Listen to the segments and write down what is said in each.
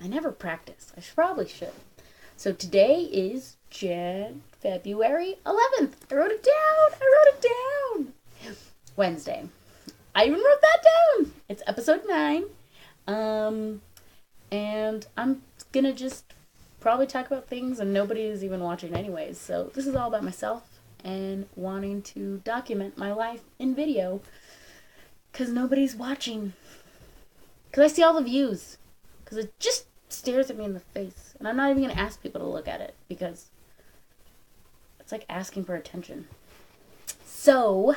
I never practice. Probably should. So today is February 11th. I wrote it down. Wednesday. I even wrote that down. It's episode 9. And I'm gonna just probably talk about things and nobody is even watching anyways. So this is all about myself and wanting to document my life in video because nobody's watching. Because I see all the views. Because it just stares at me in the face. And I'm not even going to ask people to look at it because it's like asking for attention. So,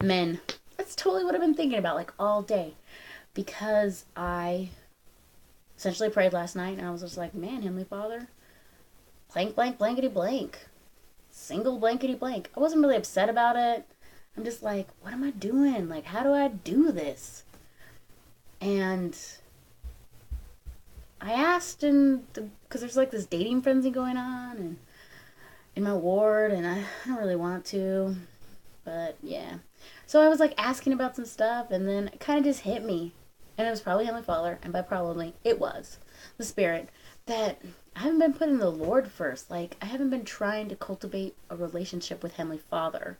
men. That's totally what I've been thinking about like all day. Because I essentially prayed last night and I was just like, man, Heavenly Father, blank, blank, blankety blank. Single blankety blank. I wasn't really upset about it. I'm just like, what am I doing? Like, how do I do this? And I asked, because there's like this dating frenzy going on and in my ward, and I don't really want to, but yeah. So I was like asking about some stuff, and then it kind of just hit me. And it was probably Heavenly Father, and by probably, it was the Spirit, that I haven't been putting the Lord first. Like, I haven't been trying to cultivate a relationship with Heavenly Father.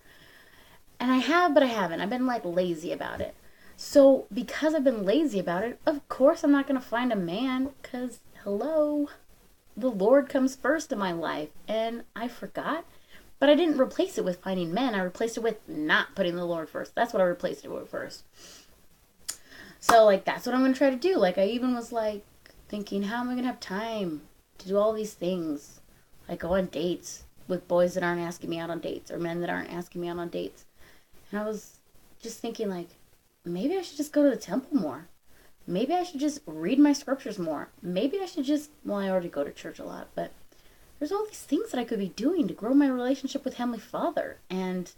And I have, but I haven't. I've been like lazy about it. So, because I've been lazy about it, of course I'm not going to find a man, because, hello, the Lord comes first in my life. And I forgot. But I didn't replace it with finding men. I replaced it with not putting the Lord first. That's what I replaced it with first. So, like, that's what I'm going to try to do. Like, I even was, like, thinking, how am I going to have time to do all these things? Like, go on dates with boys that aren't asking me out on dates or men that aren't asking me out on dates. And I was just thinking, like, maybe I should just go to the temple more. Maybe I should just read my scriptures more. Maybe I should just, well, I already go to church a lot, but there's all these things that I could be doing to grow my relationship with Heavenly Father. And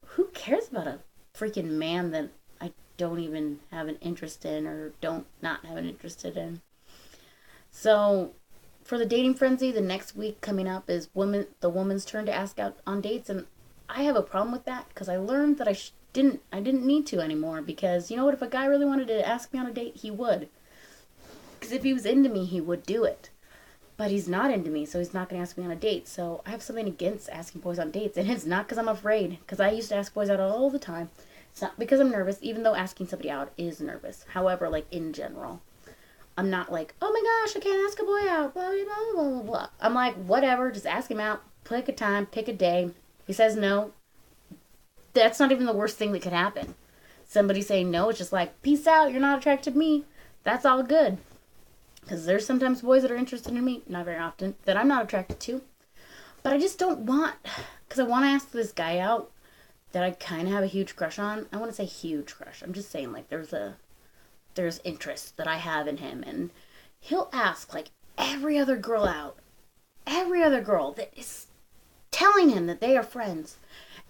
who cares about a freaking man that I don't even have an interest in or don't not have an interest in? So for the dating frenzy, the next week coming up is the woman's turn to ask out on dates, and I have a problem with that because I learned that I didn't need to anymore, because you know what, if a guy really wanted to ask me on a date, he would. Because if he was into me, he would do it. But he's not into me, so he's not going to ask me on a date. So I have something against asking boys on dates, and it's not because I'm afraid, because I used to ask boys out all the time. It's not because I'm nervous, even though asking somebody out is nervous. However, like in general, I'm not like, oh my gosh, I can't ask a boy out, blah, blah, blah, blah, blah, blah. I'm like, whatever, just ask him out, pick a time, pick a day. If he says no, that's not even the worst thing that could happen. Somebody saying no, it's just like, peace out, you're not attracted to me. That's all good. Because there's sometimes boys that are interested in me, not very often, that I'm not attracted to. But I just don't want, because I want to ask this guy out that I kind of have a huge crush on. I want to say huge crush. I'm just saying, like, there's interest that I have in him. And he'll ask, like, every other girl out. Every other girl that is telling him that they are friends.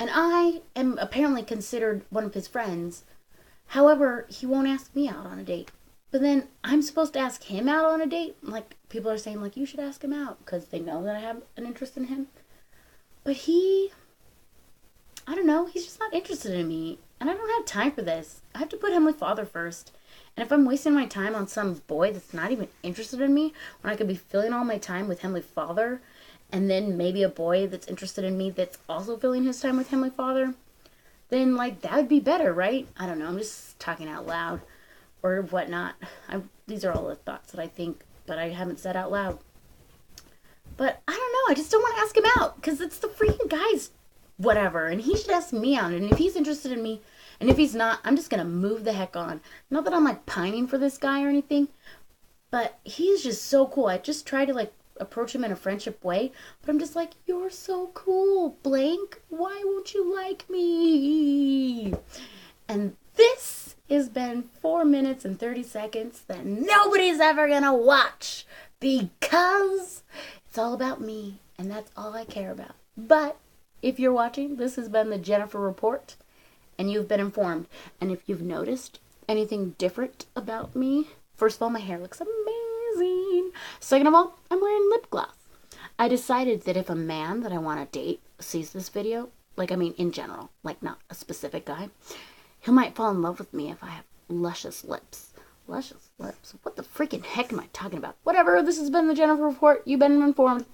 And I am apparently considered one of his friends. However, he won't ask me out on a date. But then I'm supposed to ask him out on a date? Like, people are saying, like, you should ask him out because they know that I have an interest in him. But I don't know, he's just not interested in me. And I don't have time for this. I have to put Heavenly Father first. And if I'm wasting my time on some boy that's not even interested in me, when I could be filling all my time with Heavenly Father, and then maybe a boy that's interested in me that's also filling his time with Heavenly Father, then, like, that would be better, right? I don't know, I'm just talking out loud. Or whatnot. These are all the thoughts that I think, but I haven't said out loud. But I don't know. I just don't want to ask him out because it's the freaking guy's whatever, and he should ask me out. And if he's interested in me, and if he's not, I'm just gonna move the heck on. Not that I'm like pining for this guy or anything, but he's just so cool. I just try to like approach him in a friendship way, but I'm just like, you're so cool, blank. Why won't you like me? And this has been 4 minutes and 30 seconds that nobody's ever gonna watch because it's all about me and that's all I care about. But if you're watching, this has been the Jennifer Report and you've been informed. And if you've noticed anything different about me, first of all, my hair looks amazing. Second of all, I'm wearing lip gloss. I decided that if a man that I want to date sees this video, like, I mean, in general, like not a specific guy, he might fall in love with me if I have luscious lips. Luscious lips. What the freaking heck am I talking about? Whatever, this has been the Jennifer Report. You've been informed.